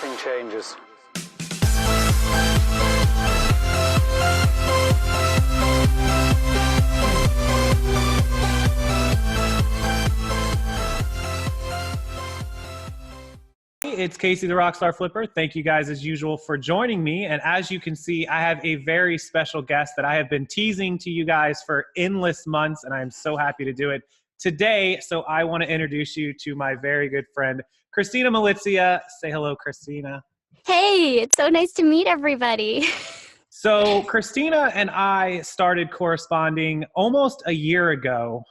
everything changes. It's Casey the Rockstar Flipper. Thank you guys as usual for joining me. And as you can see, I have a very special guest that I have been teasing to you guys for endless months, and I'm so happy to do it today. So I want to introduce you to my very good friend, Christina Malizia. Say hello, Christina. Hey, it's so nice to meet everybody. So Christina and I started corresponding almost a year ago,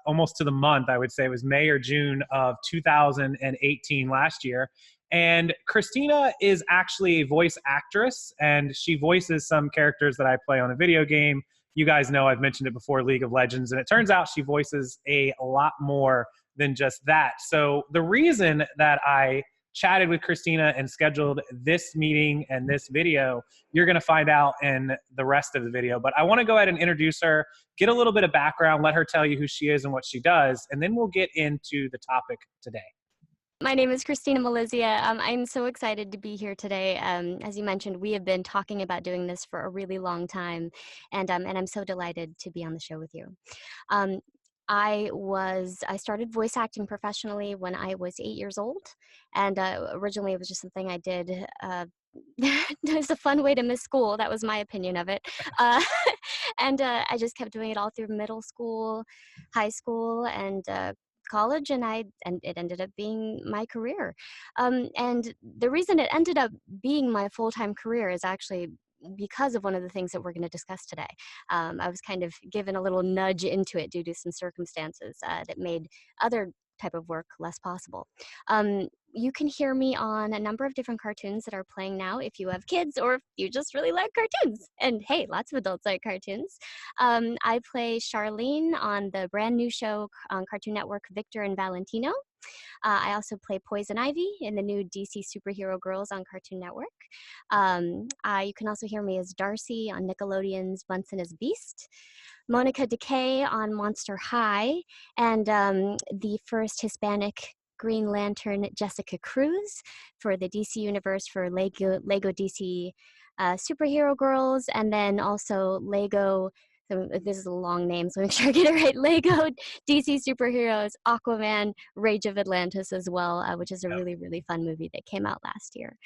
almost to the month, I would say. It was May or June of 2018 last year. And Christina is actually a voice actress, and she voices some characters that I play on a video game. You guys know I've mentioned it before, League of Legends, and it turns out she voices a lot more than just that. So the reason that I chatted with Christina and scheduled this meeting and this video, you're going to find out in the rest of the video. But I want to go ahead and introduce her, get a little bit of background, let her tell you who she is and what she does, and then we'll get into the topic today. My name is Christina Malizia. I'm so excited to be here today. As you mentioned, we have been talking about doing this for a really long time, and I'm so delighted to be on the show with you. I started voice acting professionally when I was 8 years old, and originally it was just something I did. It was a fun way to miss school. That was my opinion of it. And I just kept doing it all through middle school, high school, and college, and it ended up being my career. And the reason it ended up being my full-time career is actually because of one of the things that we're going to discuss today. I was kind of given a little nudge into it due to some circumstances that made other type of work less possible. You can hear me on a number of different cartoons that are playing now if you have kids or if you just really like cartoons. And hey, lots of adults like cartoons. I play Charlene on the brand new show on Cartoon Network, Victor and Valentino. I also play Poison Ivy in the new DC Superhero Girls on Cartoon Network. You can also hear me as Darcy on Nickelodeon's Bunsen as Beast, Monica Decay on Monster High, and the first Hispanic Green Lantern, Jessica Cruz, for the DC Universe for Lego DC Superhero Girls, and then also Lego. So this is a long name, so make sure I get it right. Lego DC Superheroes, Aquaman, Rage of Atlantis as well, which is a really, really fun movie that came out last year.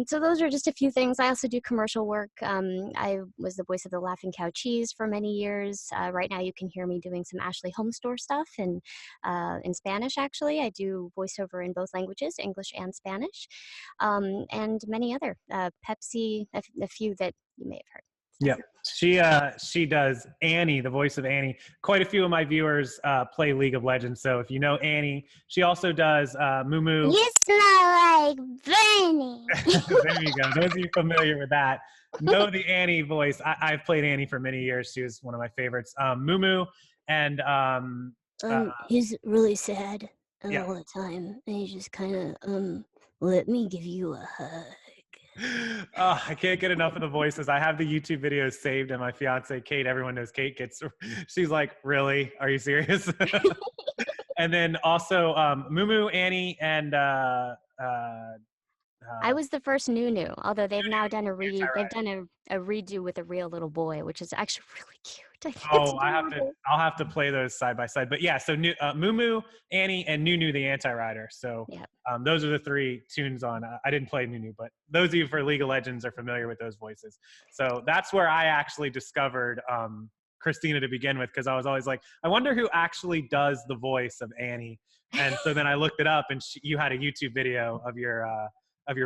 So those are just a few things. I also do commercial work. I was the voice of the Laughing Cow Cheese for many years. Right now you can hear me doing some Ashley Home Store stuff in Spanish, actually. I do voiceover in both languages, English and Spanish, and many other. Pepsi, a few that you may have heard. Yeah, she does Annie, the voice of Annie. Quite a few of my viewers play League of Legends, so if you know Annie, she also does Moo Moo. You smell like burning. There you go. Those of you familiar with that know the Annie voice. I've played Annie for many years. She was one of my favorites. Moo Moo and he's really sad all yeah. the time, and he just kind of let me give you a hug. Oh, I can't get enough of the voices. I have the YouTube videos saved, and my fiance Kate, everyone knows Kate, she's like, really? Are you serious? And then also Moo Moo, Annie, and I was the first Nunu, although they've now done a redo with a real little boy, which is actually really cute. I'll have to play those side by side. But yeah, so Moo Moo, Annie, and Nunu the Anti-Rider. So those are the three tunes on. I didn't play Nunu, but those of you for League of Legends are familiar with those voices. So that's where I actually discovered Christina to begin with, because I was always like, I wonder who actually does the voice of Annie. And so then I looked it up, and you had a YouTube video of your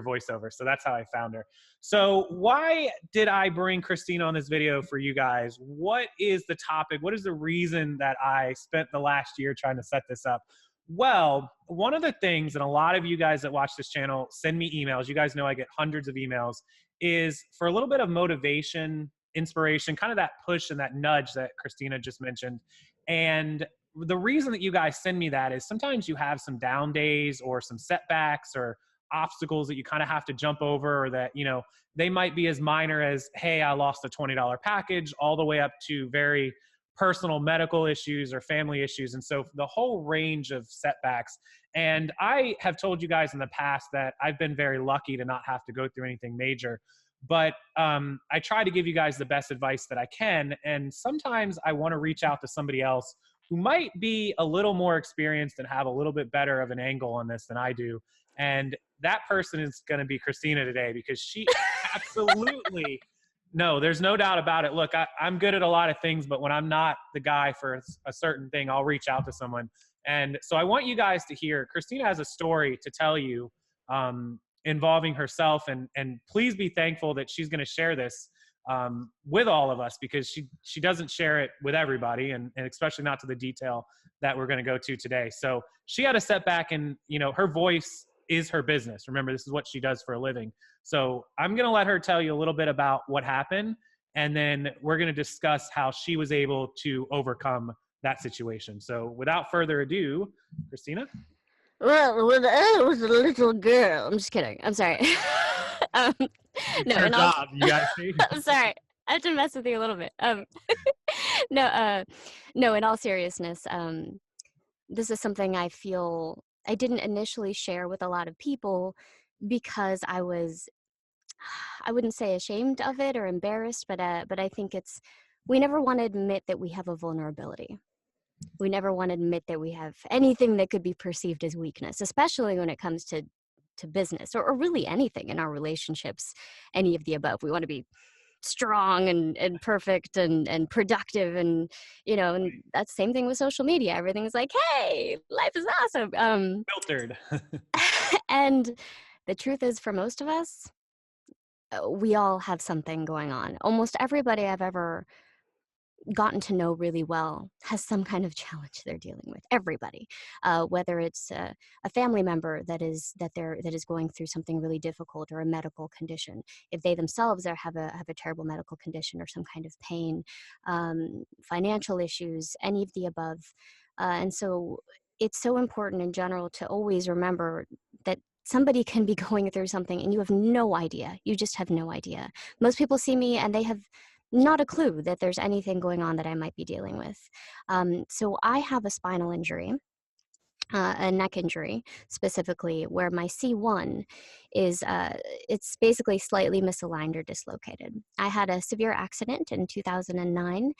voiceover. So that's how I found her. So why did I bring Christina on this video for you guys? What is the topic? What is the reason that I spent the last year trying to set this up? Well, one of the things, and a lot of you guys that watch this channel send me emails, you guys know I get hundreds of emails, is for a little bit of motivation, inspiration, kind of that push and that nudge that Christina just mentioned. And the reason that you guys send me that is sometimes you have some down days or some setbacks or obstacles that you kind of have to jump over, or that, you know, they might be as minor as, hey, I lost a $20 package, all the way up to very personal medical issues or family issues. And so the whole range of setbacks. And I have told you guys in the past that I've been very lucky to not have to go through anything major. But I try to give you guys the best advice that I can. And sometimes I want to reach out to somebody else who might be a little more experienced and have a little bit better of an angle on this than I do. And that person is going to be Christina today, because she absolutely, no, there's no doubt about it. Look, I'm good at a lot of things, but when I'm not the guy for a certain thing, I'll reach out to someone. And so I want you guys to hear, Christina has a story to tell you involving herself. And please be thankful that she's going to share this with all of us, because she doesn't share it with everybody, and especially not to the detail that we're going to go to today. So she had a setback, and her voice is her business. Remember, this is what she does for a living. So I'm going to let her tell you a little bit about what happened, and then we're going to discuss how she was able to overcome that situation. So without further ado, Christina. Well, when I was a little girl, I'm just kidding. I'm sorry. No, job, you guys see? I'm sorry. I have to mess with you a little bit. No, in all seriousness, this is something I feel I didn't initially share with a lot of people, because I wouldn't say ashamed of it or embarrassed, but I think we never want to admit that we have a vulnerability. We never want to admit that we have anything that could be perceived as weakness, especially when it comes to business or really anything in our relationships, any of the above. We want to be strong and perfect and productive, and and that's the same thing with social media. Everything's like, hey, life is awesome. Filtered. And the truth is, for most of us, we all have something going on. Almost everybody I've ever gotten to know really well has some kind of challenge they're dealing with. Everybody, whether it's a family member that is going through something really difficult, or a medical condition, if they themselves have a terrible medical condition or some kind of pain, financial issues, any of the above. And so it's so important in general to always remember that somebody can be going through something and you have no idea. You just have no idea. Most people see me and they have not a clue that there's anything going on that I might be dealing with. So I have a spinal injury, a neck injury specifically, where my C1 is, it's basically slightly misaligned or dislocated. I had a severe accident in 2009,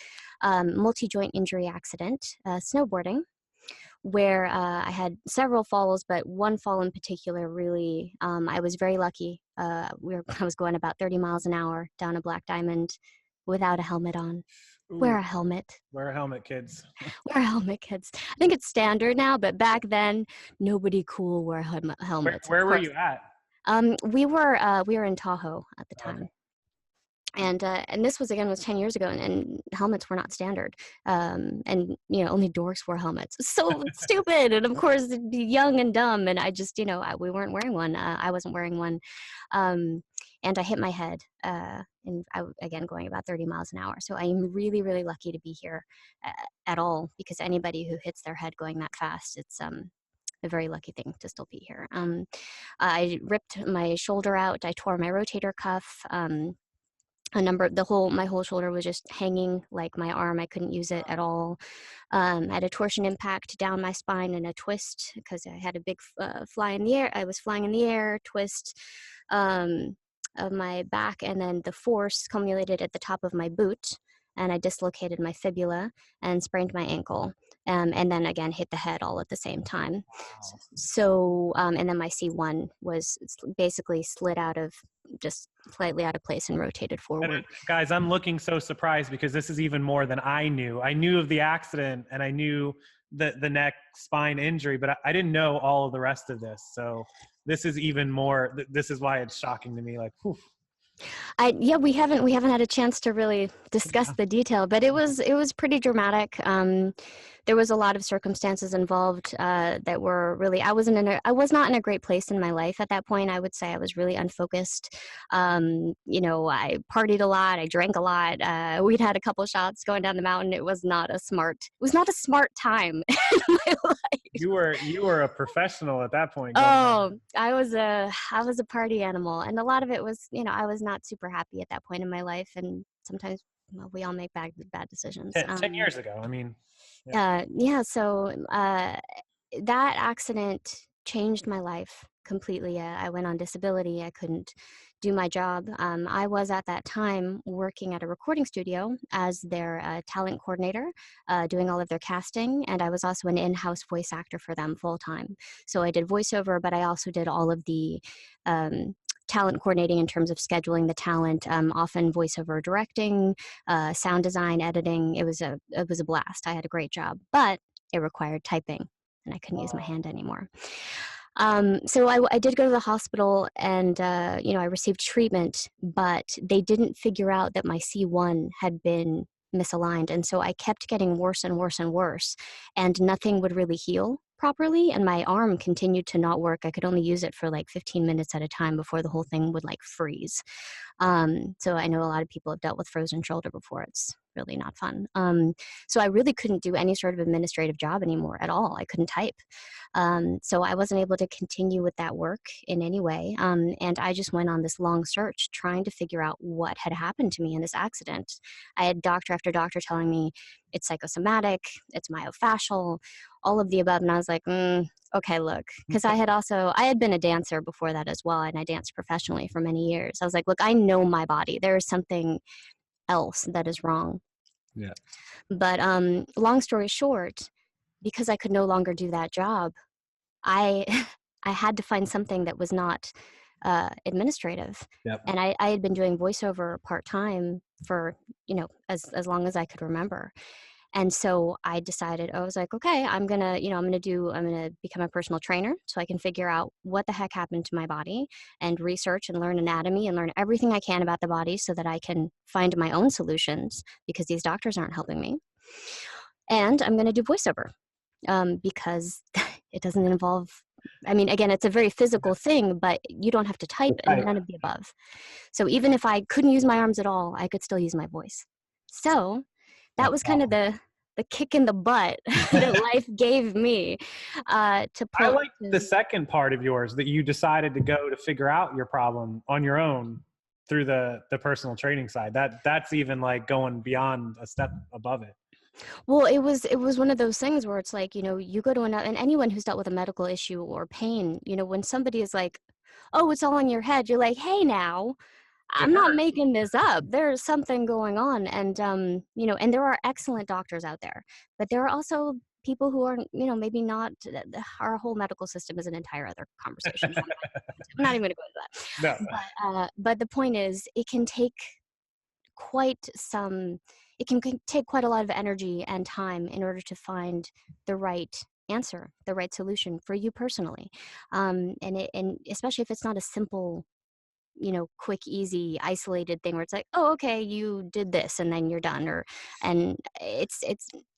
multi-joint injury accident, snowboarding, where I had several falls, but one fall in particular really, I was very lucky. I was going about 30 miles an hour down a black diamond without a helmet on. Ooh. Wear a helmet. Wear a helmet, kids. Wear a helmet, kids. I think it's standard now, but back then, nobody cool wore helmets. Where were you at? We were in Tahoe at the time. Okay. And this was 10 years ago, and helmets were not standard. And only dorks wore helmets. So stupid. And of course, young and dumb. And I just, we weren't wearing one. I wasn't wearing one. And I hit my head, and again, going about 30 miles an hour. So I am really, really lucky to be here at all, because anybody who hits their head going that fast, it's a very lucky thing to still be here. I ripped my shoulder out. I tore my rotator cuff. My whole shoulder was just hanging like my arm. I couldn't use it at all. I had a torsion impact down my spine and a twist because I had a big fly in the air. I was flying in the air, twist of my back, and then the force accumulated at the top of my boot, and I dislocated my fibula and sprained my ankle, and then again hit the head all at the same time. Wow. So, and then my C1 was basically slid out of, just slightly out of place and rotated forward. Guys, I'm looking so surprised, because this is even more than I knew. I knew of the accident and I knew the neck spine injury, but I didn't know all of the rest of this. So this is even more, this is why it's shocking to me. Like, whew. We haven't had a chance to really discuss the detail, but it was pretty dramatic. There was a lot of circumstances involved that were really, I was not in a great place in my life at that point. I would say I was really unfocused. I partied a lot, I drank a lot. We'd had a couple shots going down the mountain. It was not a smart time in my life. You were a professional at that point. Oh, I was a party animal, and a lot of it was, I was not super happy at that point in my life, and sometimes well, we all make bad decisions. 10 years ago. I mean, yeah. So that accident changed my life completely. I went on disability. I couldn't do my job. I was at that time working at a recording studio as their talent coordinator, doing all of their casting, and I was also an in-house voice actor for them full time. So I did voiceover, but I also did all of the talent coordinating in terms of scheduling the talent, often voiceover directing, sound design, editing. It was a blast. I had a great job, but it required typing, and I couldn't use my hand anymore. So I did go to the hospital, and I received treatment, but they didn't figure out that my C1 had been misaligned, and so I kept getting worse and worse and worse, and nothing would really heal properly, and my arm continued to not work. I could only use it for like 15 minutes at a time before the whole thing would like freeze. So I know a lot of people have dealt with frozen shoulder before. It's really not fun. So I really couldn't do any sort of administrative job anymore at all. I couldn't type. So I wasn't able to continue with that work in any way. And I just went on this long search trying to figure out what had happened to me in this accident. I had doctor after doctor telling me it's psychosomatic, it's myofascial, all of the above. And I was like, okay, look, because I had been a dancer before that as well, and I danced professionally for many years. I was like, look, I know my body. There is something else that is wrong. Yeah. But long story short, because I could no longer do that job, I I had to find something that was not administrative. Yep. And I had been doing voiceover part-time for, as long as I could remember. And so I decided, I was like, okay, I'm going to become a personal trainer so I can figure out what the heck happened to my body and research and learn anatomy and learn everything I can about the body so that I can find my own solutions because these doctors aren't helping me. And I'm going to do voiceover because it doesn't involve, again, it's a very physical thing, but you don't have to type and none of the above. So even if I couldn't use my arms at all, I could still use my voice. So that was kind of the kick in the butt that life gave me to pull. I like the second part of yours, that you decided to go to figure out your problem on your own through the personal training side. That's even like going beyond a step above it. Well, it was one of those things where it's like, you go to and anyone who's dealt with a medical issue or pain, when somebody is like, oh, it's all in your head, you're like, hey, now, I'm not making this up. There's something going on. And, and there are excellent doctors out there, but there are also people who are, maybe not, our whole medical system is an entire other conversation. I'm not even going to go into that. No. But the point is, it can take quite a lot of energy and time in order to find the right answer, the right solution for you personally. And especially if it's not a simple, quick, easy, isolated thing where it's like, oh, okay, you did this and then you're done, and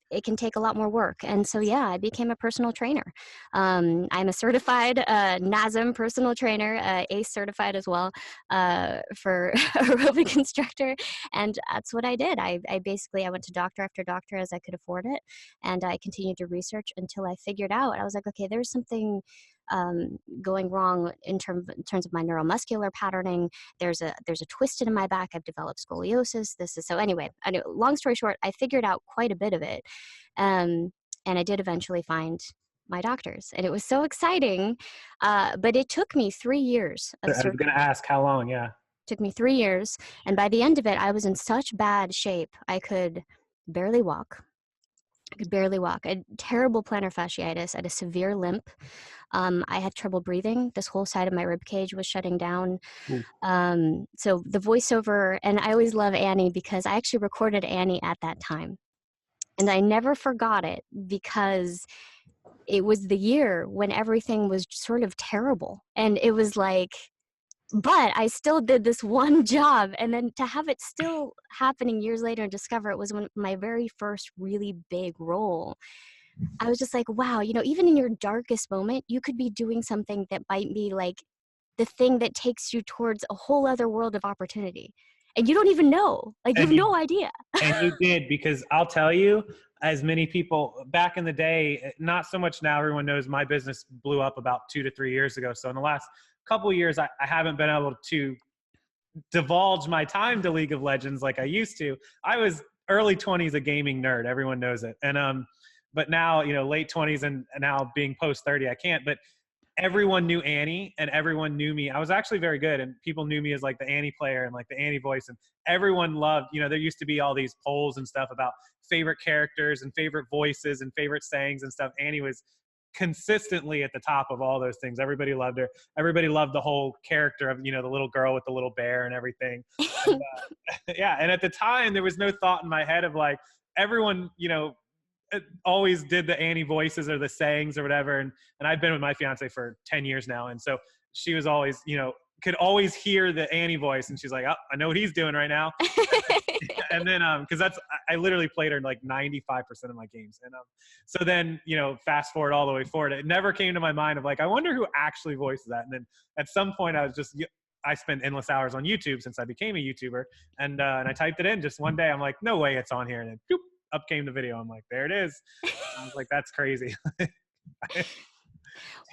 it can take a lot more work. And so, yeah, I became a personal trainer. I'm a certified NASM personal trainer, ACE certified as well, for aerobic instructor. And that's what I did. I went to doctor after doctor as I could afford it. And I continued to research until I figured out, I was like, okay, there's something going wrong in terms of my neuromuscular patterning. There's a twist in my back. I've developed scoliosis. So anyway, long story short, I figured out quite a bit of it, and I did eventually find my doctors, and it was so exciting. But it took me 3 years. I was going to ask how long. Yeah, it took me 3 years, and by the end of it, I was in such bad shape I could barely walk. I had terrible plantar fasciitis. I had a severe limp. I had trouble breathing. This whole side of my rib cage was shutting down. So the voiceover, and I always love Annie because I actually recorded Annie at that time. And I never forgot it because it was the year when everything was sort of terrible. And it was like, but I still did this one job, and then to have it still happening years later and discover it was my very first really big role. I was just like, wow, even in your darkest moment, you could be doing something that might be like the thing that takes you towards a whole other world of opportunity. And you don't even know, like you have no idea. And you did, because I'll tell you, as many people back in the day, not so much now, everyone knows my business blew up about 2 to 3 years ago. So in the last couple of years, I haven't been able to divulge my time to League of Legends like I used to. I was early 20s a gaming nerd. Everyone knows it. And but now, you know, late 20s and now being post 30, I can't. But everyone knew Annie and everyone knew me. I was actually very good, and people knew me as like the Annie player and like the Annie voice, and everyone loved, you know, there used to be all these polls and stuff about favorite characters and favorite voices and favorite sayings and stuff. Annie was consistently at the top of all those things. Everybody loved her. Everybody loved the whole character of, you know, the little girl with the little bear and everything. And, yeah. And at the time there was no thought in my head of like, everyone, you know, always did the Annie voices or the sayings or whatever. And I've been with my fiance for 10 years now. And so she was always, you know, could always hear the Annie voice. And she's like, oh, I know what he's doing right now. And then, cause I literally played her in like 95% of my games. And so then, you know, fast forward all the way forward, it never came to my mind of like, I wonder who actually voices that. And then at some point I spent endless hours on YouTube since I became a YouTuber. And I typed it in just one day. I'm like, no way it's on here. And then boop, up came the video. I'm like, there it is. I was like, that's crazy.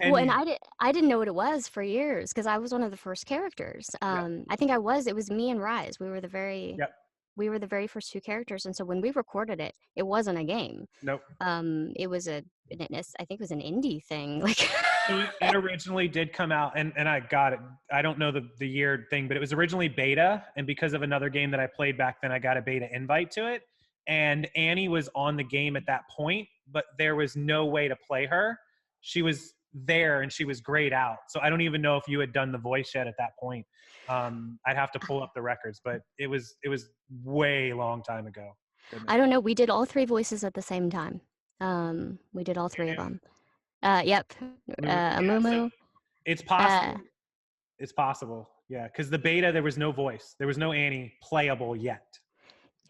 Well, and I didn't know what it was for years because I was one of the first characters. I think it was me and Rise. We were the very first two characters. And so when we recorded it, it wasn't a game. Nope. It was I think it was an indie thing. Like it originally did come out, and I got it. I don't know the year thing, but it was originally beta. And because of another game that I played back then, I got a beta invite to it. And Annie was on the game at that point, but there was no way to play her. She was there and she was grayed out. So I don't even know if you had done the voice yet at that point. I'd have to pull up the records, but it was way long time ago. I don't know. We did all three voices at the same time. We did all three of them. Yep. Amumu. So it's possible. It's possible. Yeah. Cause the beta, there was no voice. There was no Annie playable yet.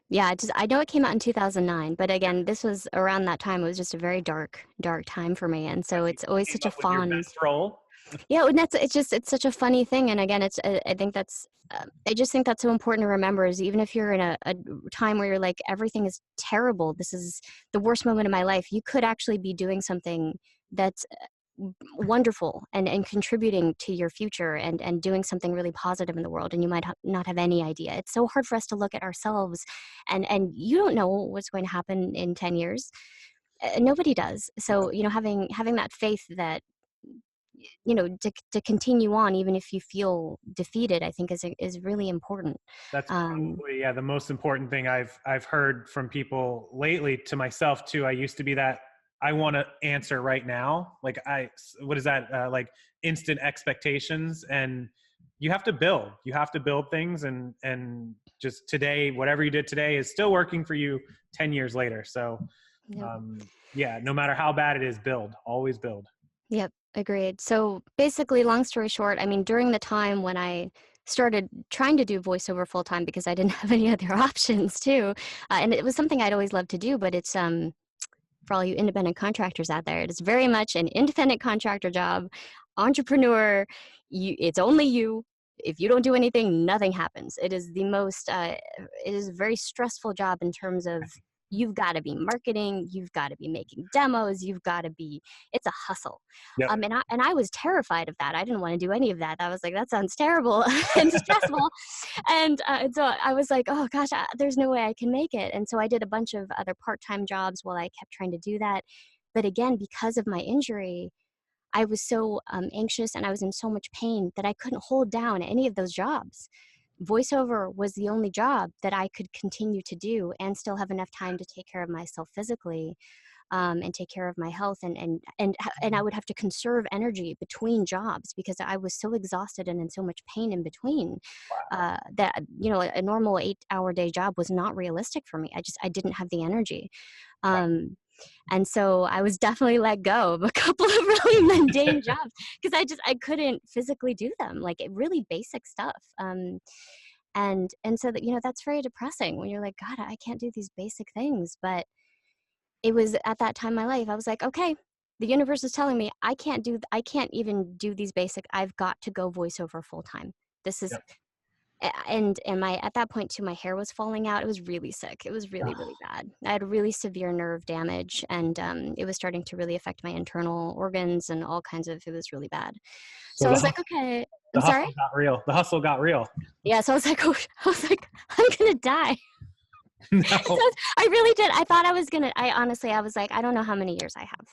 Yeah, I know it came out in 2009, but again, this was around that time. It was just a very dark time for me, and so it's always such a fun role. Yeah, and it's such a funny thing, and again, I just think that's so important to remember is even if you're in a time where you're like everything is terrible, this is the worst moment of my life, you could actually be doing something that's wonderful and contributing to your future and doing something really positive in the world, and you might not have any idea. It's so hard for us to look at ourselves and you don't know what's going to happen in 10 years. Nobody does. So, you know, having that faith that, you know, to continue on even if you feel defeated, I think is really important. That's probably the most important thing I've heard from people lately, to myself too. I used to be that I want to answer right now. Like what is that? Like instant expectations, and you have to build things, and just today, whatever you did today is still working for you 10 years later. So no matter how bad it is, always build. Yep. Agreed. So basically, long story short, I mean, during the time when I started trying to do voiceover full time because I didn't have any other options too, and it was something I'd always loved to do, but it's for all you independent contractors out there, it is very much an independent contractor job, entrepreneur. It's only you. If you don't do anything, nothing happens. It is the most, it is a very stressful job in terms of you've got to be marketing, you've got to be making demos, it's a hustle. Yep. And I was terrified of that. I didn't want to do any of that. I was like, that sounds terrible and stressful. And so I was like, oh gosh, there's no way I can make it. And so I did a bunch of other part-time jobs while I kept trying to do that. But again, because of my injury, I was so anxious and I was in so much pain that I couldn't hold down any of those jobs. Voiceover was the only job that I could continue to do and still have enough time to take care of myself physically, and take care of my health, and I would have to conserve energy between jobs because I was so exhausted and in so much pain in between, that, you know, a normal 8-hour day job was not realistic for me. I didn't have the energy. And so I was definitely let go of a couple of really mundane jobs because I couldn't physically do them, like really basic stuff. And so that, you know, that's very depressing when you're like, God, I can't do these basic things. But it was at that time in my life, I was like, okay, the universe is telling me I can't even do these basic, I've got to go voiceover full time. This is, and my at that point too, my hair was falling out. It was really sick. It was really, really bad. I had really severe nerve damage, and it was starting to really affect my internal organs and all kinds of. It was really bad. So I was like, okay, I'm sorry. Hustle got real. The hustle got real. Yeah. So I was like, I'm gonna die. No. So I really did. I thought I was gonna. I was like, I don't know how many years I have.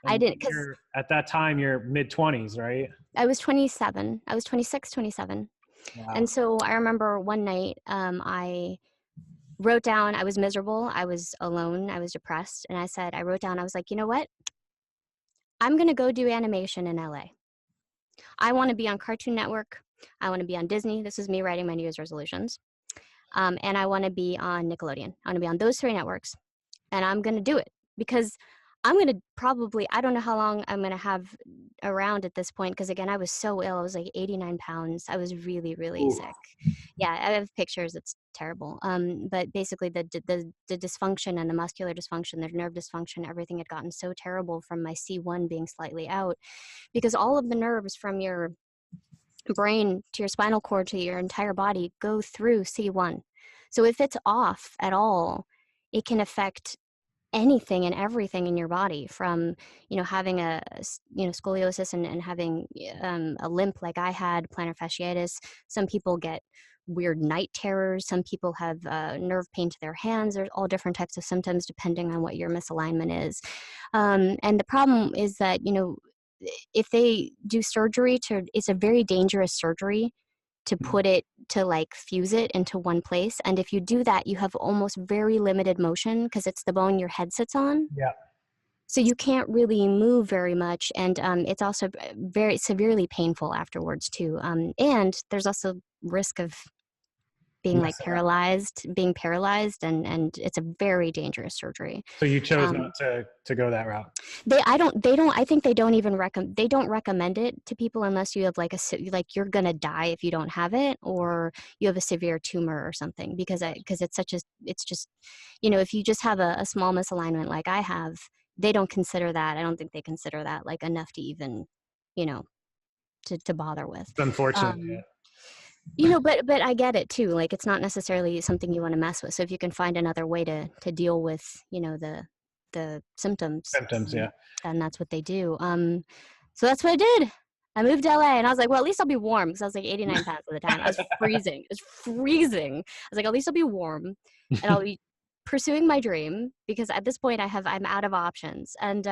I didn't, because at that time you're mid-20s, right? I was 27. I was 26, 27. Wow. And so I remember one night, I wrote down, I was miserable, I was alone, I was depressed, and I wrote down, I was like, you know what? I'm gonna go do animation in LA. I want to be on Cartoon Network. I want to be on Disney. This is me writing my New Year's resolutions. And I want to be on Nickelodeon. I want to be on those 3 networks. And I'm going to do it because I'm going to probably, I don't know how long I'm going to have around at this point. Because again, I was so ill. I was like 89 pounds. I was really, really sick. Yeah, I have pictures. It's terrible. But basically the dysfunction and the muscular dysfunction, the nerve dysfunction, everything had gotten so terrible from my C1 being slightly out, because all of the nerves from your brain to your spinal cord to your entire body go through C1. So if it's off at all, it can affect anything and everything in your body, from having a scoliosis and having a limp like I had, plantar fasciitis. Some people get weird night terrors. Some people have nerve pain to their hands. There's all different types of symptoms depending on what your misalignment is. And the problem is that if they do surgery it's a very dangerous surgery to put it, to like fuse it into one place. And if you do that, you have almost very limited motion because it's the bone your head sits on. Yeah. So you can't really move very much. And it's also very severely painful afterwards too. And there's also risk of being being paralyzed, and it's a very dangerous surgery. So you chose not to go that route. I think they don't even recommend it to people unless you have you're gonna die if you don't have it, or you have a severe tumor or something, because it's just, if you just have a small misalignment like I have, they don't consider that. I don't think they consider that like enough to even, to bother with. It's unfortunate. But I get it too. Like, it's not necessarily something you want to mess with. So if you can find another way to deal with, the symptoms, yeah, then that's what they do. So that's what I did. I moved to LA, and I was like, well, at least I'll be warm, because I was like 89 pounds at the time. I was freezing. It was freezing. I was like, at least I'll be warm, and I'll be pursuing my dream, because at this point I'm out of options. And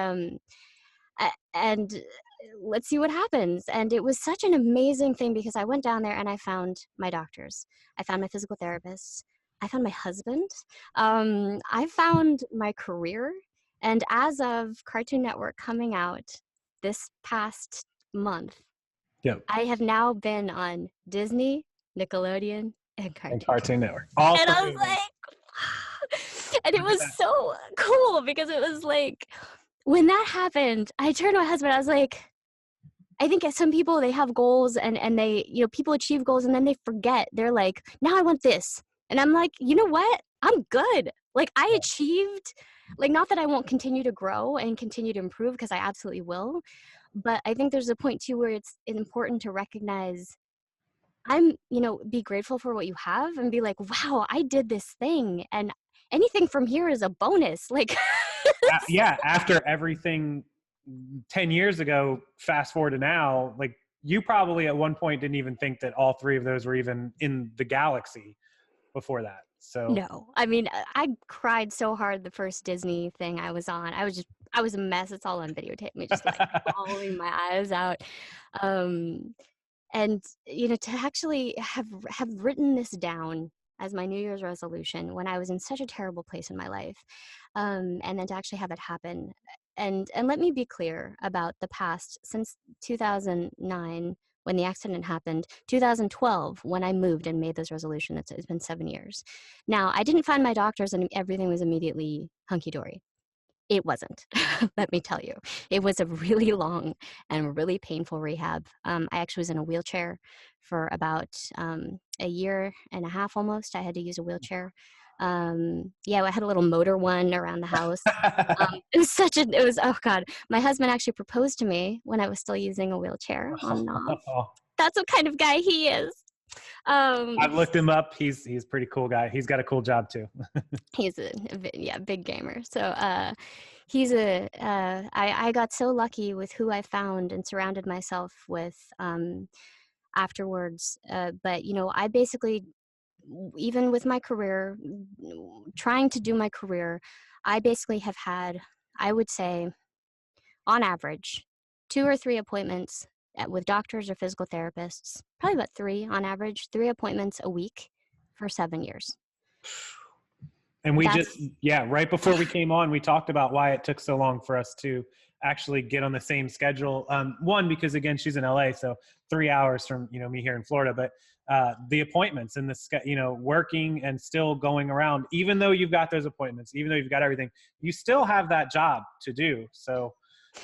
let's see what happens. And it was such an amazing thing, because I went down there and I found my doctors. I found my physical therapists. I found my husband. I found my career. And as of Cartoon Network coming out this past month, I have now been on Disney, Nickelodeon, and Cartoon Network. And I was like, and it was so cool, because it was like, when that happened, I turned to my husband. I was like, I think some people, they have goals, and they, people achieve goals, and then they forget. They're like, now I want this. And I'm like, you know what? I'm good. Like, I achieved, like, not that I won't continue to grow and continue to improve, because I absolutely will. But I think there's a point too where it's important to recognize, be grateful for what you have, and be like, wow, I did this thing. And anything from here is a bonus. Like, yeah, after everything 10 years ago, fast forward to now, like, you probably at one point didn't even think that all 3 of those were even in the galaxy baware that. So no, I mean, I cried so hard the first Disney thing I was on. I was a mess. It's all on videotape. Me just like bawling my eyes out. And to actually have written this down as my New Year's resolution when I was in such a terrible place in my life, and then to actually have it happen. And let me be clear about the past. Since 2009, when the accident happened, 2012, when I moved and made this resolution, it's been 7 years. Now, I didn't find my doctors and everything was immediately hunky-dory. It wasn't, let me tell you. It was a really long and really painful rehab. I actually was in a wheelchair for about a year and a half almost. I had to use a wheelchair. I had a little motor one around the house. Oh God. My husband actually proposed to me when I was still using a wheelchair on and off. That's what kind of guy he is. I've looked him up. He's a pretty cool guy. He's got a cool job too. He's a big gamer. So I got so lucky with who I found and surrounded myself with afterwards. But I basically, even with my career, trying to do my career, I basically have had, I would say, on average, 2 or 3 appointments with doctors or physical therapists, probably about 3 on average, 3 appointments a week for 7 years. And right before we came on, we talked about why it took so long for us to actually get on the same schedule. One, because again, she's in LA, so 3 hours from, me here in Florida, but the appointments and working and still going around, even though you've got those appointments, even though you've got everything, you still have that job to do. So,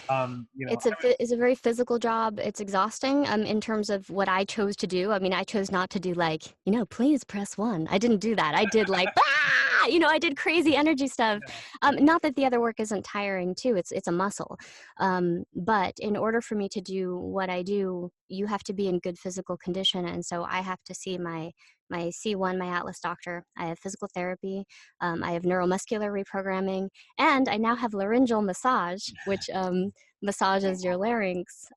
it's a very physical job. It's exhausting in terms of what I chose to do. I mean, I chose not to do please press 1. I didn't do that. I did I did crazy energy stuff. Not that the other work isn't tiring too. It's a muscle. But in order for me to do what I do, you have to be in good physical condition. And so I have to see my C1, my Atlas doctor. I have physical therapy. I have neuromuscular reprogramming, and I now have laryngeal massage, which massages your larynx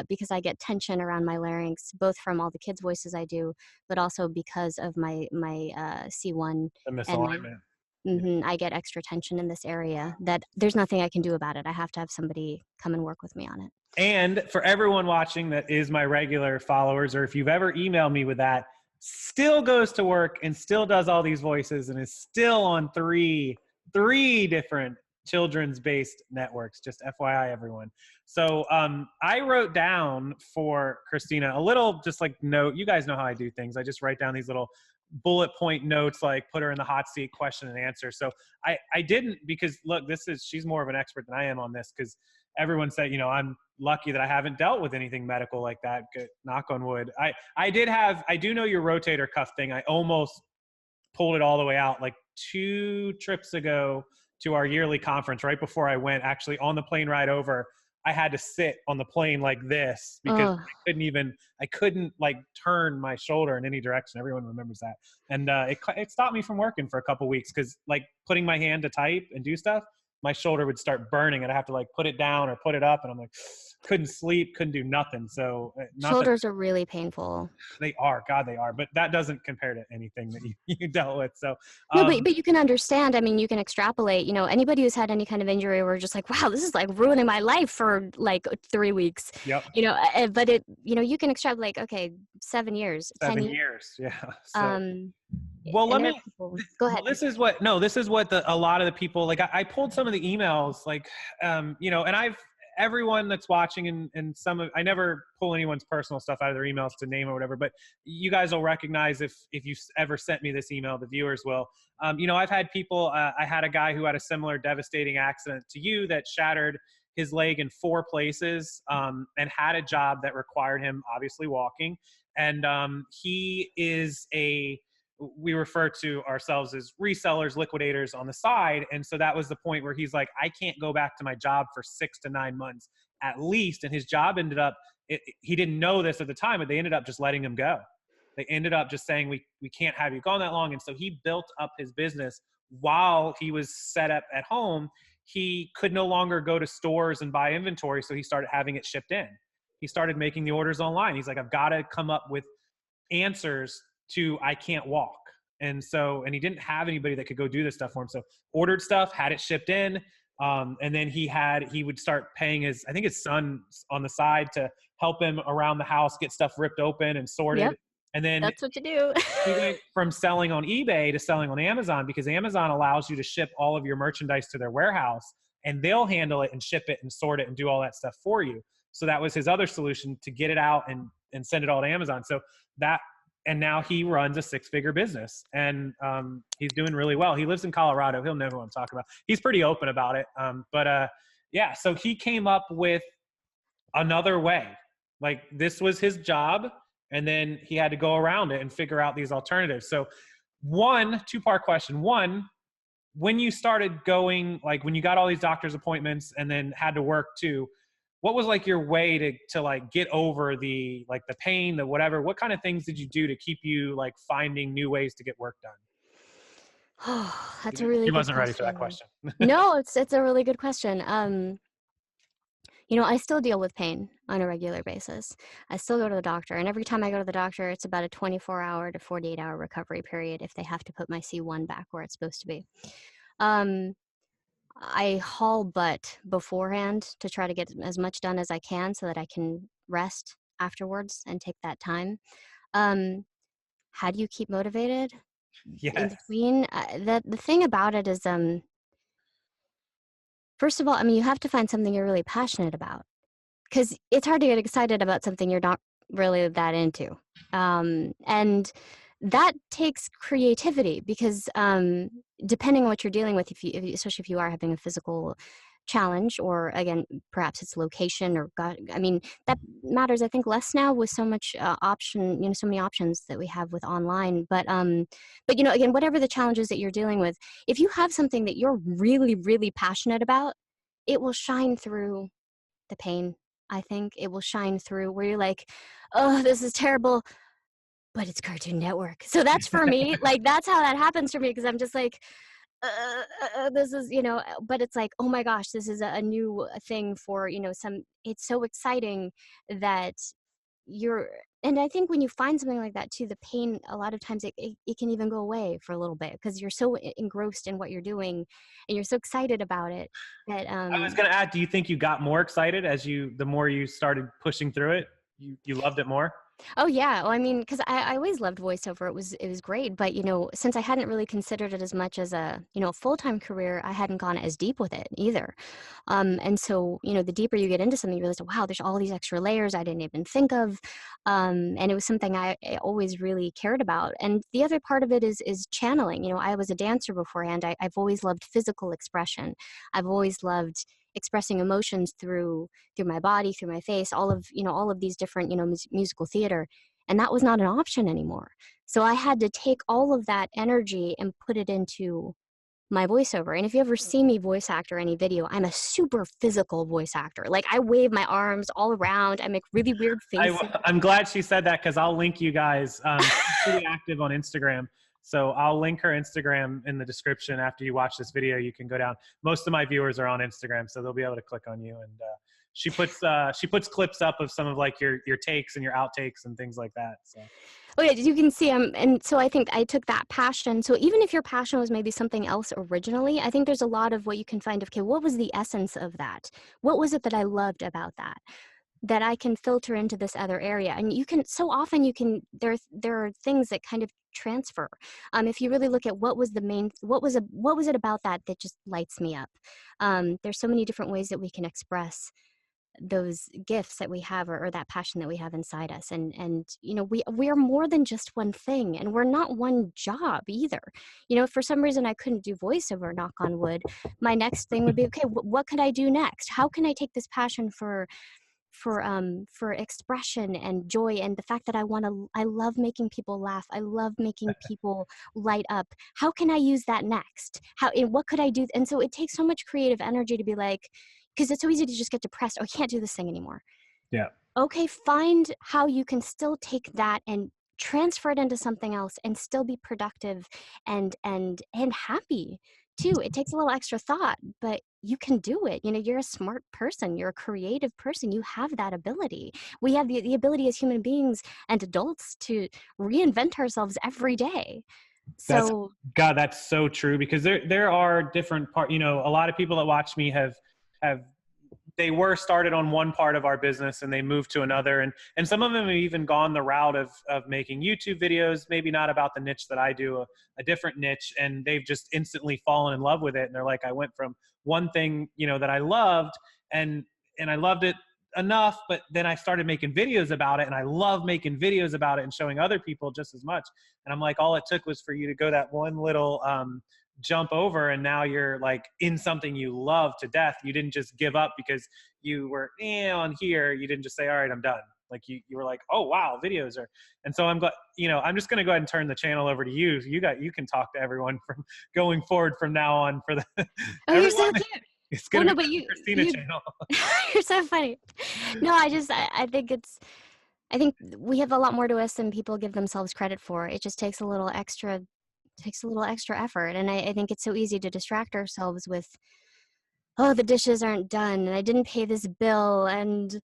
because I get tension around my larynx, both from all the kids' voices I do, but also because of my C1 the misalignment. I get extra tension in this area that there's nothing I can do about it. I have to have somebody come and work with me on it. And for everyone watching that is my regular followers, or if you've ever emailed me with that, still goes to work and still does all these voices and is still on three different children's-based networks. Just FYI, everyone. So I wrote down for Christina a little note. You guys know how I do things. I just write down these little bullet point notes, put her in the hot seat, question and answer. So I didn't, because look, she's more of an expert than I am on this, because everyone said, I'm lucky that I haven't dealt with anything medical like that. Good, knock on wood. I do know your rotator cuff thing. I almost pulled it all the way out 2 trips ago to our yearly conference. Right before I went, actually on the plane ride over, I had to sit on the plane like this because I couldn't turn my shoulder in any direction. Everyone remembers that. And it stopped me from working for a couple weeks, because putting my hand to type and do stuff, my shoulder would start burning and I have to put it down or put it up. And I'm couldn't sleep, couldn't do nothing. So shoulders are really painful. They are, God, they are. But that doesn't compare to anything that you dealt with. So no, but you can understand. I mean, you can extrapolate. Anybody who's had any kind of injury, we're just wow, this is ruining my life for 3 weeks. Yep. But it, you can extrapolate. Okay, 7 years. 7 years. Yeah. So. Well, let me go ahead. Well, this is what a lot of the people I pulled some of the emails, and everyone that's watching and I never pull anyone's personal stuff out of their emails to name or whatever, but you guys will recognize if you've ever sent me this email, the viewers will. I've had people. I had a guy who had a similar devastating accident to you that shattered his leg in 4 places, and had a job that required him obviously walking, and he is we refer to ourselves as resellers, liquidators on the side. And so that was the point where he's like, I can't go back to my job for 6 to 9 months at least. And his job ended up, he didn't know this at the time, but they ended up just letting him go. They ended up just saying, we can't have you gone that long. And so he built up his business while he was set up at home. He could no longer go to stores and buy inventory. So he started having it shipped in. He started making the orders online. He's like, I've got to come up with answers to I can't walk. And he didn't have anybody that could go do this stuff for him. So ordered stuff, had it shipped in. And then he would start paying his son on the side to help him around the house, get stuff ripped open and sorted. Yep. And then that's what you do. He went from selling on eBay to selling on Amazon, because Amazon allows you to ship all of your merchandise to their warehouse and they'll handle it and ship it and sort it and do all that stuff for you. So that was his other solution, to get it out and send it all to Amazon. And now he runs a 6-figure business, and he's doing really well. He lives in Colorado. He'll know who I'm talking about. He's pretty open about it. So he came up with another way. This was his job, and then he had to go around it and figure out these alternatives. So 2-part question. 1, when you started going, when you got all these doctor's appointments and then had to work too, what was like your way to like get over the like the pain, the whatever? What kind of things did you do to keep you like finding new ways to get work done? Oh, that's a really She good wasn't ready for that question. question. No, it's a really good question. You know, I still deal with pain on a regular basis. I still go to the doctor, and every time I go to the doctor, it's about a 24-hour to 48-hour recovery period if they have to put my C1 back where it's supposed to be. Um, I haul butt beforehand to try to get as much done as I can so that I can rest afterwards and take that time. Um, how do you keep motivated in Yes. between? The thing about it is, first of all, I mean, you have to find something you're really passionate about, because it's hard to get excited about something you're not really that into. And that takes creativity because depending on what you're dealing with, especially if you are having a physical challenge, or again, perhaps it's location or God, I mean, that matters, I think, less now with so much option, you know, so many options that we have with online. But you know, again, whatever the challenges that you're dealing with, if you have something that you're really, really passionate about, it will shine through the pain. I think it will shine through where you're like, oh, this is terrible, but it's Cartoon Network. So that's for me. Like, that's how that happens for me, because I'm just like, this is, you know, but it's like, oh my gosh, this is a new thing for, you know, it's so exciting that you're, and I think when you find something like that too, the pain, a lot of times it can even go away for a little bit because you're so engrossed in what you're doing and you're so excited about it that, I was going to add, do you think you got more excited the more you started pushing through it? You loved it more? oh yeah, well, I mean, because I always loved voiceover. It was great, but you know, since I hadn't really considered it as much as a, you know, full-time career, I hadn't gone as deep with it either. And so, you know, the deeper you get into something, you realize, wow, there's all these extra layers I didn't even think of. And it was something I always really cared about. And the other part of it is channeling. You know, I was a dancer beforehand. I've always loved physical expression. I've always loved expressing emotions through my body, through my face, all of these different, you know, musical theater. And that was not an option anymore. So I had to take all of that energy and put it into my voiceover. And if you ever see me voice act or any video, I'm a super physical voice actor. Like, I wave my arms all around. I make really weird faces. I'm glad she said that, because I'll link you guys. She's pretty active on Instagram. So I'll link her Instagram in the description. After you watch this video, you can go down. Most of my viewers are on Instagram, so they'll be able to click on you. And she puts clips up of some of like your takes and your outtakes and things like that. So. Oh yeah, you can see and so I think I took that passion. So even if your passion was maybe something else originally, I think there's a lot of what you can find of, okay, what was the essence of that? What was it that I loved about that I can filter into this other area? And you can, so often you can, there are things that kind of transfer. If you really look at what was it about that just lights me up? There's so many different ways that we can express those gifts that we have, or that passion that we have inside us. And you know, we are more than just one thing, and we're not one job either. You know, if for some reason I couldn't do voiceover, knock on wood, my next thing would be, okay, what could I do next? How can I take this passion for expression and joy, and the fact that I love making people laugh, I love making people light up, how can I use that next? And what could I do? And so it takes so much creative energy to be like, because it's so easy to just get depressed. Oh, I can't do this thing anymore. Yeah. Okay, find how you can still take that and transfer it into something else and still be productive and happy too. It takes a little extra thought, but you can do it. You know, you're a smart person, you're a creative person, you have that ability. We have the ability as human beings and adults to reinvent ourselves every day. So That's so true, because there are different you know, a lot of people that watch me have they were started on one part of our business and they moved to another. And some of them have even gone the route of making YouTube videos, maybe not about the niche that I do, a different niche. And they've just instantly fallen in love with it. And they're like, I went from one thing, you know, that I loved and I loved it enough, but then I started making videos about it and I love making videos about it and showing other people just as much. And I'm like, all it took was for you to go that one little, jump over, and now you're like in something you love to death. You didn't just give up because you were on here. You didn't just say, all right, I'm done. Like you were like, oh wow, videos are. And so I'm glad, you know, I'm just going to go ahead and turn the channel over to you. You can talk to everyone from going forward from now on for the oh, you're so cute. It's Well, going to no, be but the Christina channel. you're so funny. No, I think I think we have a lot more to us than people give themselves credit for. It just takes a little extra effort. And I think it's so easy to distract ourselves with, oh, the dishes aren't done, and I didn't pay this bill, and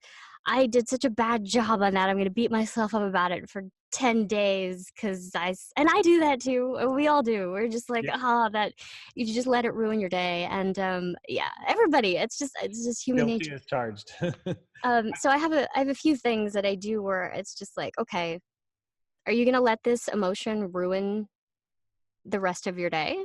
I did such a bad job on that. I'm going to beat myself up about it for 10 days because and I do that too. We all do. We're just like, that you just let it ruin your day. And yeah, everybody, it's just human Guilty nature. as charged. So I have a few things that I do where it's just like, okay, are you going to let this emotion ruin the rest of your day?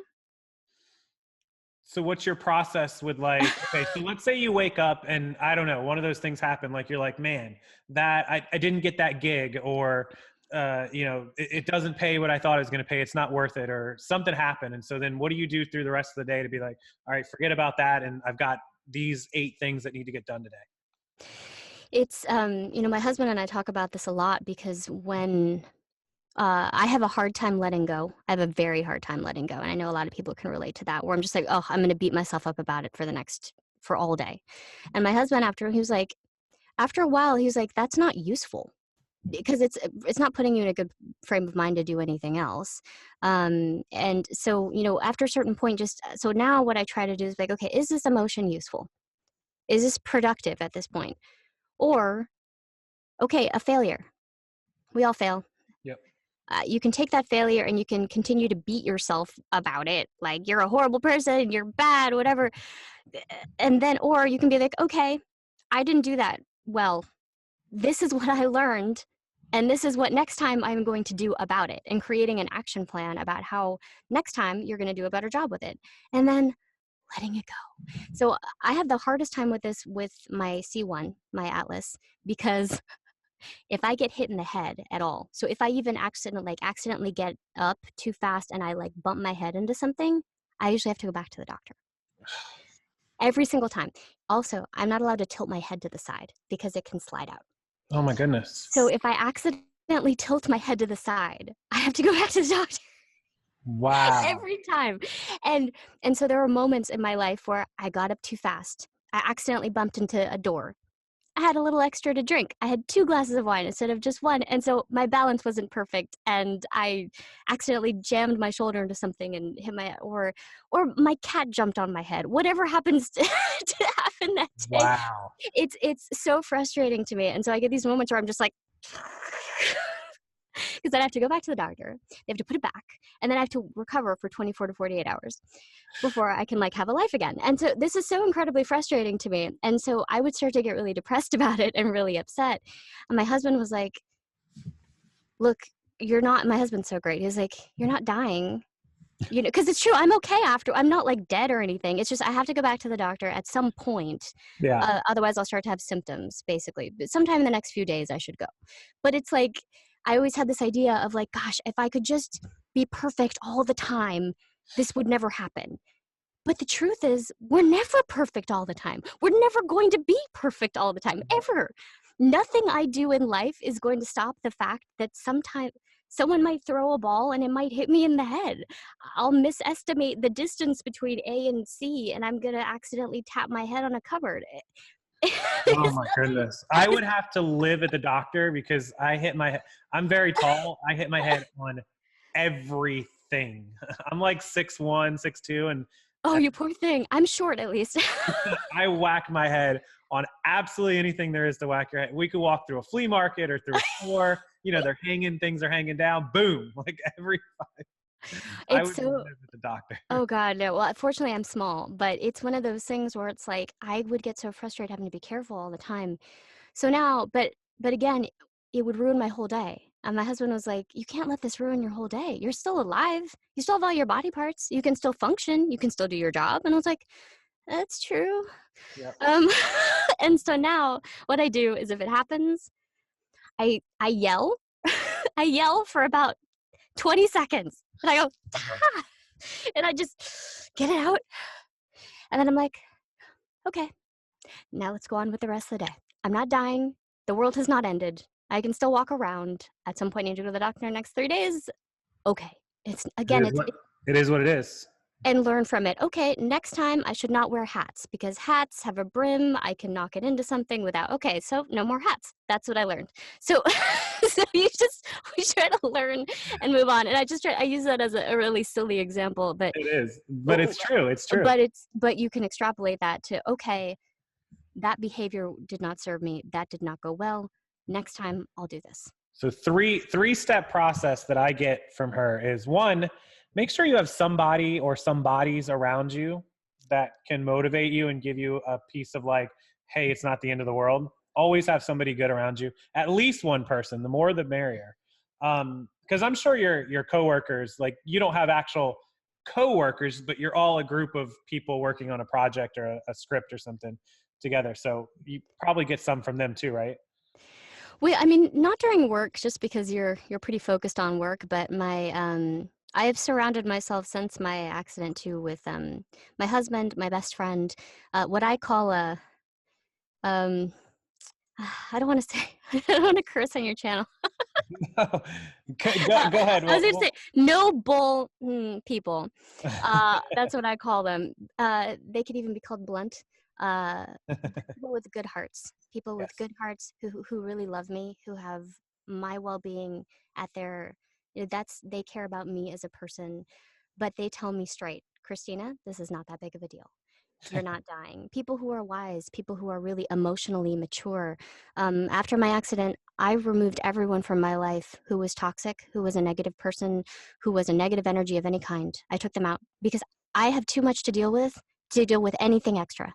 So what's your process with okay, so let's say you wake up and I don't know, one of those things happen, like you're like, man, that I didn't get that gig, or it doesn't pay what I thought it was going to pay. It's not worth it, or something happened. And so then what do you do through the rest of the day to be like, all right, forget about that, and I've got these 8 things that need to get done today? It's, my husband and I talk about this a lot because when I have a hard time letting go. I have a very hard time letting go. And I know a lot of people can relate to that, where I'm just like, oh, I'm going to beat myself up about it for all day. And my husband, after a while, he was like, that's not useful, because it's not putting you in a good frame of mind to do anything else. And so, after a certain point, so now what I try to do is like, okay, is this emotion useful? Is this productive at this point? Or, okay, a failure. We all fail. Yep. You can take that failure and you can continue to beat yourself about it, like you're a horrible person, you're bad, whatever. And then, or you can be like, okay, I didn't do that well. This is what I learned, and this is what next time I'm going to do about it, and creating an action plan about how next time you're going to do a better job with it, and then letting it go. So I have the hardest time with this with my C1, my Atlas, because if I get hit in the head at all, so if I even accidentally get up too fast and I like bump my head into something, I usually have to go back to the doctor. Every single time. Also, I'm not allowed to tilt my head to the side because it can slide out. Oh my goodness. So if I accidentally tilt my head to the side, I have to go back to the doctor. Wow. Every time. And so there were moments in my life where I got up too fast. I accidentally bumped into a door. I had a little extra to drink. I had 2 glasses of wine instead of just 1. And so my balance wasn't perfect. And I accidentally jammed my shoulder into something and hit or my cat jumped on my head. Whatever happens to happen that day. Wow. It's so frustrating to me. And so I get these moments where I'm just like, because then I have to go back to the doctor. They have to put it back. And then I have to recover for 24 to 48 hours before I can have a life again. And so this is so incredibly frustrating to me. And so I would start to get really depressed about it and really upset. And my husband was like, look, my husband's so great. He's like, you're not dying. Because it's true. I'm okay after. I'm not dead or anything. It's just I have to go back to the doctor at some point. Yeah. Otherwise, I'll start to have symptoms, basically. But sometime in the next few days, I should go. But it's like, I always had this idea of gosh, if I could just be perfect all the time, this would never happen. But the truth is, we're never perfect all the time. We're never going to be perfect all the time, ever. Nothing I do in life is going to stop the fact that sometimes someone might throw a ball and it might hit me in the head. I'll misestimate the distance between A and C, and I'm going to accidentally tap my head on a cupboard. Oh my goodness. I would have to live at the doctor because I'm very tall. I hit my head on everything. I'm like 6'1", 6'2", and oh, you poor thing. I'm short, at least. I whack my head on absolutely anything there is to whack your head. We could walk through a flea market or through a store. Things are hanging down. Boom. Every 5. I would live at the doctor. Oh God, no. Well, fortunately I'm small, but it's one of those things where it's like, I would get so frustrated having to be careful all the time. So now, but again, it would ruin my whole day. And my husband was like, you can't let this ruin your whole day. You're still alive. You still have all your body parts. You can still function. You can still do your job. And I was like, that's true. Yep. And so now what I do is if it happens, I yell. I yell for about 20 seconds. And I go, ah! And I just get it out. And then I'm like, okay, now let's go on with the rest of the day. I'm not dying. The world has not ended. I can still walk around. At some point, I need to go to the doctor in the next 3 days. Okay. It is what it is. and learn from it. Okay, next time I should not wear hats because hats have a brim. I can knock it into something without. Okay, so no more hats. That's what I learned. So, so we try to learn and move on. And I use that as a really silly example, but It is, but it's true. It's true. But you can extrapolate that to, okay, that behavior did not serve me. That did not go well. Next time I'll do this. So three-step process that I get from her is, one, make sure you have somebody or some bodies around you that can motivate you and give you a piece of like, hey, it's not the end of the world. Always have somebody good around you. At least one person. The more, the merrier. Because I'm sure your coworkers, like, you don't have actual coworkers, but you're all a group of people working on a project or a script or something together. So you probably get some from them too, right? Well, I mean, not during work, just because you're pretty focused on work. But I have surrounded myself since my accident too with my husband, my best friend, what I call a I don't want to say I don't want to curse on your channel. No. Go ahead. I was going to say no bull people. That's what I call them. They could even be called blunt. People with good hearts. People with good hearts who really love me, who have my well-being at their. They care about me as a person, but they tell me straight, Christina, this is not that big of a deal. You're not dying. People who are wise, people who are really emotionally mature. After my accident, I removed everyone from my life who was toxic, who was a negative person, who was a negative energy of any kind. I took them out because I have too much to deal with anything extra.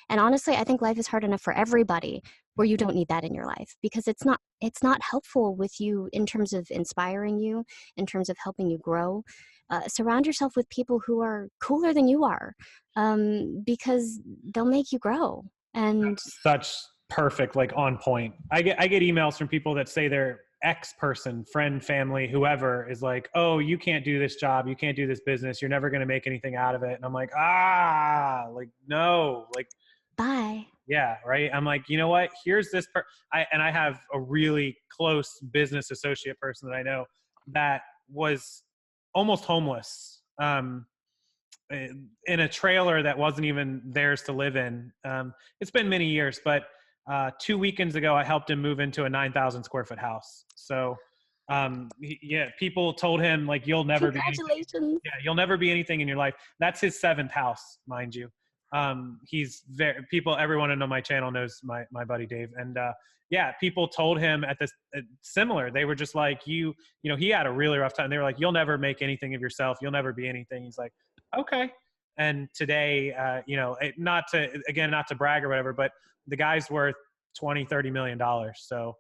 And honestly, I think life is hard enough for everybody where you don't need that in your life, because it's not helpful with you in terms of inspiring you, in terms of helping you grow. Surround yourself with people who are cooler than you are, because they'll make you grow. And that's such perfect, like, on point. I get emails from people that say their ex person, friend, family, whoever is like, oh, you can't do this job, you can't do this business, you're never going to make anything out of it. And I'm like, like, no, like, bye. Yeah, right. I'm like, you know what? Here's this. I have a really close business associate person that I know that was almost homeless, in a trailer that wasn't even theirs to live in. It's been many years, but 2 weekends ago, I helped him move into a 9,000 square foot house. So, people told him, like, you'll never be anything. Yeah, you'll never be anything in your life. That's his 7th house, mind you. He's everyone on my channel knows my buddy Dave. And people told him at this similar, they were just like, he had a really rough time. They were like, you'll never make anything of yourself. You'll never be anything. He's like, okay. And today, not to brag or whatever, but the guy's worth $20-30 million. So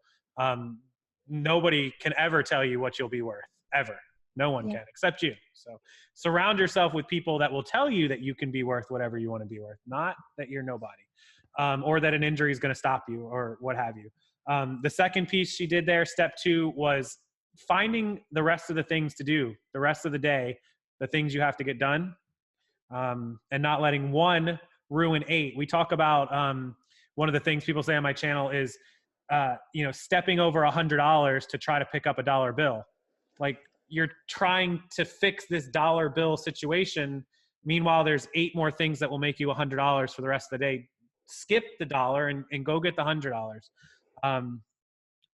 nobody can ever tell you what you'll be worth, ever. No one can, except you. So surround yourself with people that will tell you that you can be worth whatever you want to be worth, not that you're nobody, or that an injury is going to stop you or what have you. The second piece she did there, step 2, was finding the rest of the things to do the rest of the day, the things you have to get done, and not letting 1 ruin 8. We talk about one of the things people say on my channel is, stepping over $100 to try to pick up a dollar bill. Like, you're trying to fix this dollar bill situation. Meanwhile, there's 8 more things that will make you $100 for the rest of the day. Skip the dollar and go get the $100.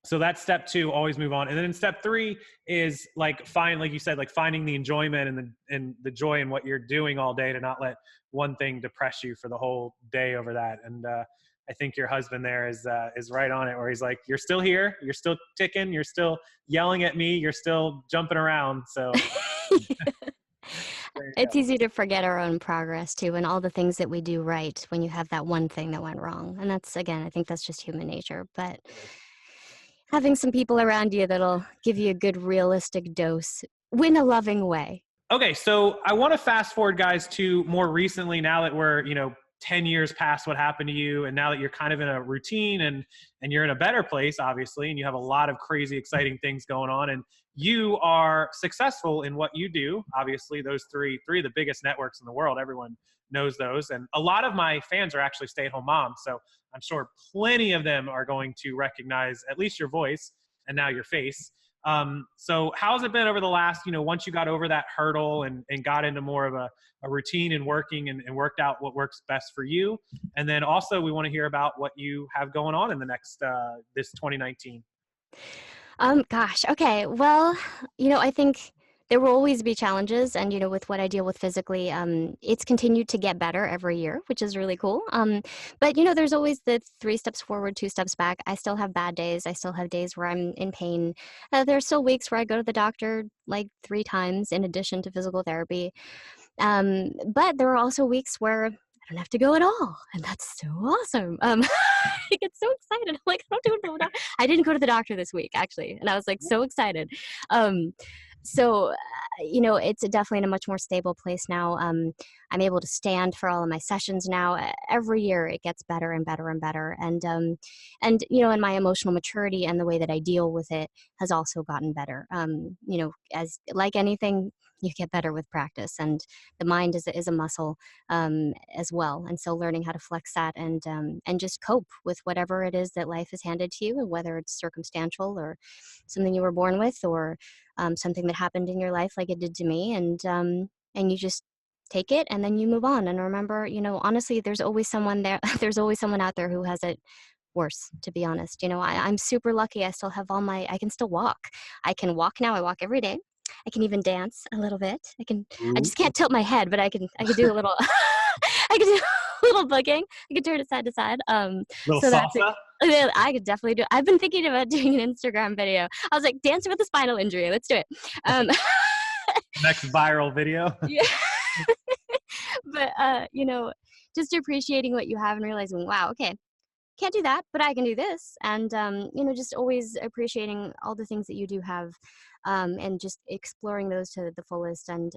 So that's step 2, always move on. And then step 3 is like you said, like finding the enjoyment and the joy in what you're doing all day, to not let one thing depress you for the whole day over that. And I think your husband there is right on it, where he's like, you're still here, you're still ticking, you're still yelling at me, you're still jumping around. So it's easy to forget our own progress too, and all the things that we do right when you have that one thing that went wrong. And that's, again, I think that's just human nature. But having some people around you that'll give you a good realistic dose in a loving way. Okay, so I want to fast forward, guys, to more recently, now that we're 10 years past what happened to you, and now that you're kind of in a routine and you're in a better place, obviously, and you have a lot of crazy, exciting things going on, and you are successful in what you do. Obviously, those three of the biggest networks in the world, everyone knows those. And a lot of my fans are actually stay-at-home moms, so I'm sure plenty of them are going to recognize at least your voice and now your face. So how's it been over the last, once you got over that hurdle and got into more of a routine and working and worked out what works best for you? And then also we want to hear about what you have going on in the next, this 2019. Gosh, okay. Well, I think there will always be challenges, and with what I deal with physically, it's continued to get better every year, which is really cool. But there's always the 3 steps forward, 2 steps back. I still have bad days. I still have days where I'm in pain. There's still weeks where I go to the doctor like 3 times in addition to physical therapy. But there are also weeks where I don't have to go at all, and that's so awesome. I get so excited. I'm like, I don't have to go to the doctor. I didn't go to the doctor this week, actually, and I was like so excited. So, it's definitely in a much more stable place now. I'm able to stand for all of my sessions now. Every year it gets better and better and better. And and my emotional maturity and the way that I deal with it has also gotten better. As like anything, you get better with practice, and the mind is a muscle as well. And so learning how to flex that and just cope with whatever it is that life has handed to you, and whether it's circumstantial or something you were born with, or something that happened in your life like it did to me, and you just take it and then you move on. And remember, honestly, there's always someone there. There's always someone out there who has it worse, to be honest. I'm super lucky. I still have I can still walk. I can walk now. I walk every day. I can even dance a little bit. I just can't tilt my head, but I can do a little, I can do a little bugging. I can turn it side to side. Little so salsa? I could definitely do it. I've been thinking about doing an Instagram video. I was like, dancing with a spinal injury. Let's do it. Next viral video. Yeah. But, just appreciating what you have and realizing, wow, okay, can't do that, but I can do this. And, just always appreciating all the things that you do have, and just exploring those to the fullest. And,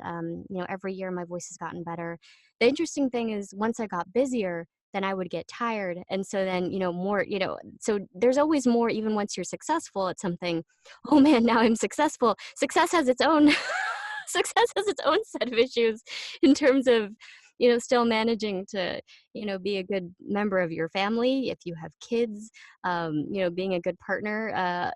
every year my voice has gotten better. The interesting thing is, once I got busier, then I would get tired. And so then, more, so there's always more, even once you're successful at something. Oh man, now I'm successful. Success has its own, success has its own set of issues in terms of, still managing to, be a good member of your family. If you have kids, being a good partner,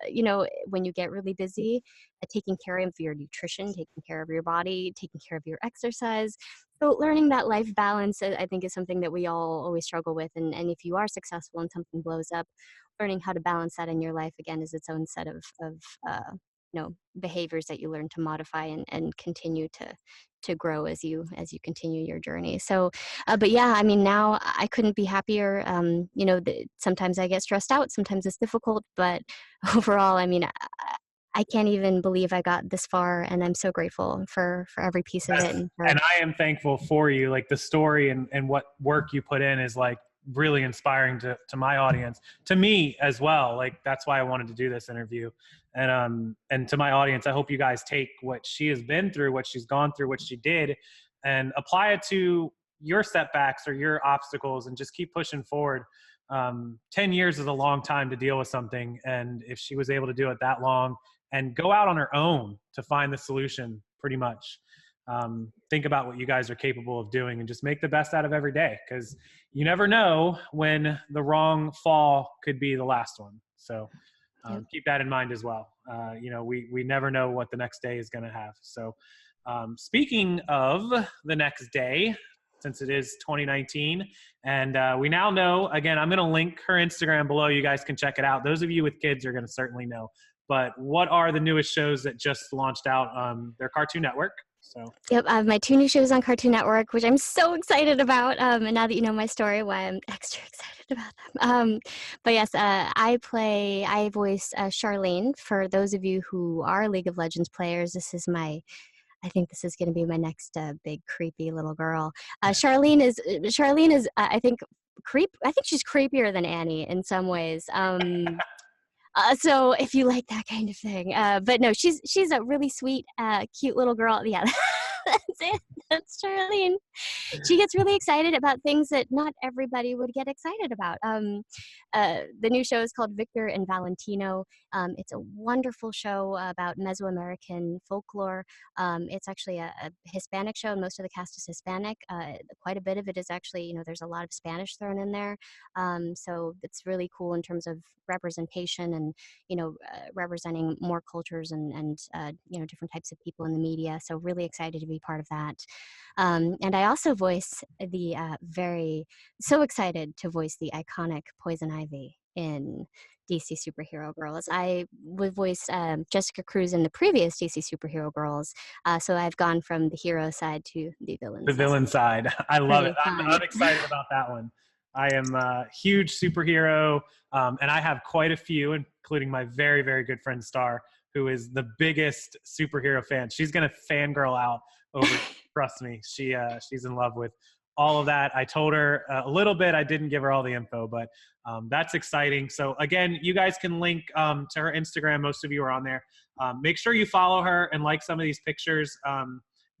when you get really busy, taking care of your nutrition, taking care of your body, taking care of your exercise. So learning that life balance, I think, is something that we all always struggle with. And if you are successful and something blows up, learning how to balance that in your life, again, is its own set of behaviors that you learn to modify and continue to grow as you continue your journey. So, but yeah, I mean, now I couldn't be happier. Sometimes I get stressed out, sometimes it's difficult, but overall, I mean, I can't even believe I got this far, and I'm so grateful for every piece of it. And I am thankful for you. Like, the story and what work you put in is like really inspiring to my audience, to me as well. Like, that's why I wanted to do this interview. And to my audience, I hope you guys take what she has been through, what she's gone through, what she did, and apply it to your setbacks or your obstacles, and just keep pushing forward. 10 years is a long time to deal with something. And if she was able to do it that long and go out on her own to find the solution, pretty much, think about what you guys are capable of doing, and just make the best out of every day, because you never know when the wrong fall could be the last one. So keep that in mind as well. We never know what the next day is going to have. So speaking of the next day, since it is 2019, and we now know, again, I'm going to link her Instagram below. You guys can check it out. Those of you with kids are going to certainly know. But what are the newest shows that just launched out on their Cartoon Network? So yep, I have my 2 new shows on Cartoon Network, which I'm so excited about. And now that you know my story, why I'm extra excited about them. But yes, I voice Charlene. For those of you who are League of Legends players, I think this is going to be my next big creepy little girl. Charlene is I think she's creepier than Annie in some ways. So if you like that kind of thing, but no, she's a really sweet, cute little girl. Yeah, that's it. That's Charlene. She gets really excited about things that not everybody would get excited about. The new show is called Victor and Valentino. It's a wonderful show about Mesoamerican folklore. It's actually a Hispanic show, and most of the cast is Hispanic. Quite a bit of it is actually, there's a lot of Spanish thrown in there. So it's really cool in terms of representation and, representing more cultures and different types of people in the media. So really excited to be part of that. And I also voice the so excited to voice the iconic Poison Ivy in DC Superhero Girls. I would voice Jessica Cruz in the previous DC Superhero Girls. So I've gone from the hero side to the villain side. The villain side. I love it. Fun. I'm excited about that one. I am a huge superhero, and I have quite a few, including my very, very good friend Star, who is the biggest superhero fan. She's going to fangirl out over it. Trust me. She's in love with all of that. I told her a little bit. I didn't give her all the info, but that's exciting. So again, you guys can link to her Instagram. Most of you are on there. Make sure you follow her and like some of these pictures.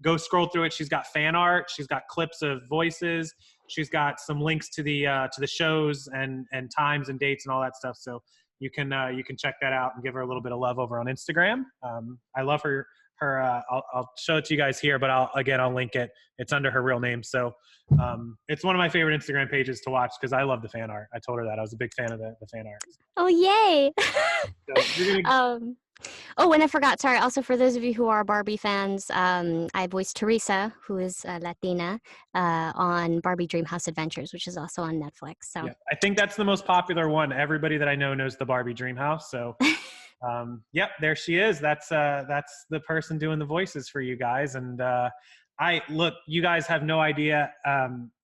Go scroll through it. She's got fan art. She's got clips of voices. She's got some links to the shows and times and dates and all that stuff. So you can check that out and give her a little bit of love over on Instagram. I love her. I'll show it to you guys here, but I'll link it. It's under her real name. So it's one of my favorite Instagram pages to watch because I love the fan art. I told her that I was a big fan of the fan art. Oh, yay. So you're gonna... Oh, and I forgot, sorry, also for those of you who are Barbie fans, I voiced Teresa, who is Latina, on Barbie Dreamhouse Adventures, which is also on Netflix. So yeah, I think that's the most popular one. Everybody that I know knows the Barbie Dreamhouse. So yep, there she is. That's the person doing the voices for you guys. And you guys have no idea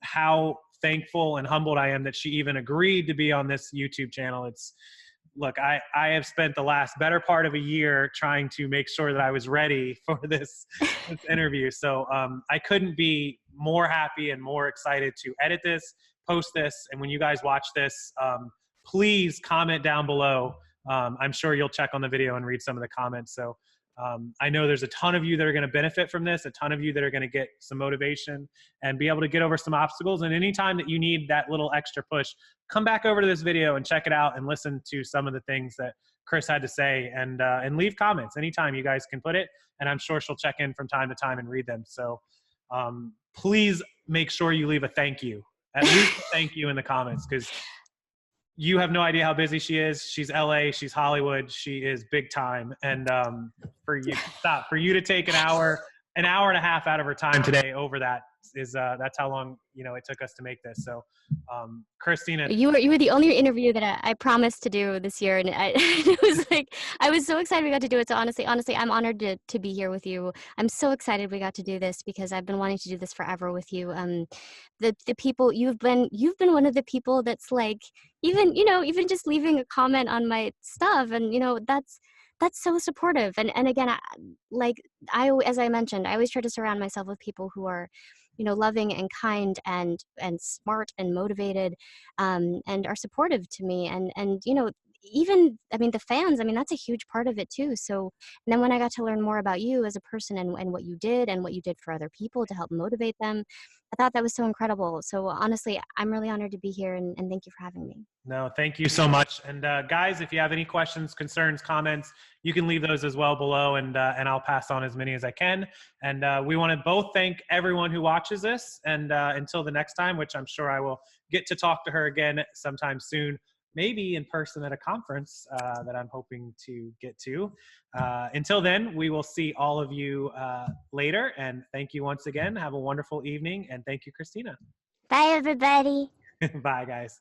how thankful and humbled I am that she even agreed to be on this YouTube channel. Look, I have spent the last better part of a year trying to make sure that I was ready for this interview. So I couldn't be more happy and more excited to edit this, post this. And when you guys watch this, please comment down below. I'm sure you'll check on the video and read some of the comments. So I know there's a ton of you that are going to benefit from this, a ton of you that are going to get some motivation and be able to get over some obstacles. And anytime that you need that little extra push, come back over to this video and check it out and listen to some of the things that Chris had to say and leave comments. Anytime you guys can put it, and I'm sure she'll check in from time to time and read them. So please make sure you leave a thank you, at least a thank you in the comments, because you have no idea how busy she is. She's LA, she's Hollywood, she is big time. And for you to take an hour and a half out of her time today over that is that's how long it took us to make this. So Christina, you were the only interview that I promised to do this year, and it was like I was so excited we got to do it. So honestly, I'm honored to be here with you. I'm so excited we got to do this because I've been wanting to do this forever with you. The people you've been one of the people that's like even just leaving a comment on my stuff, and that's so supportive. And again, as I mentioned, I always try to surround myself with people who are loving and kind and smart and motivated, and are supportive to me. And even, the fans, that's a huge part of it too. So, and then when I got to learn more about you as a person and what you did for other people to help motivate them, I thought that was so incredible. So honestly, I'm really honored to be here, and thank you for having me. No, thank you so much. And guys, if you have any questions, concerns, comments, you can leave those as well below, and I'll pass on as many as I can. And we want to both thank everyone who watches this. And until the next time, which I'm sure I will get to talk to her again sometime soon, maybe in person at a conference that I'm hoping to get to. Until then, we will see all of you later. And thank you once again. Have a wonderful evening. And thank you, Christina. Bye, everybody. Bye, guys.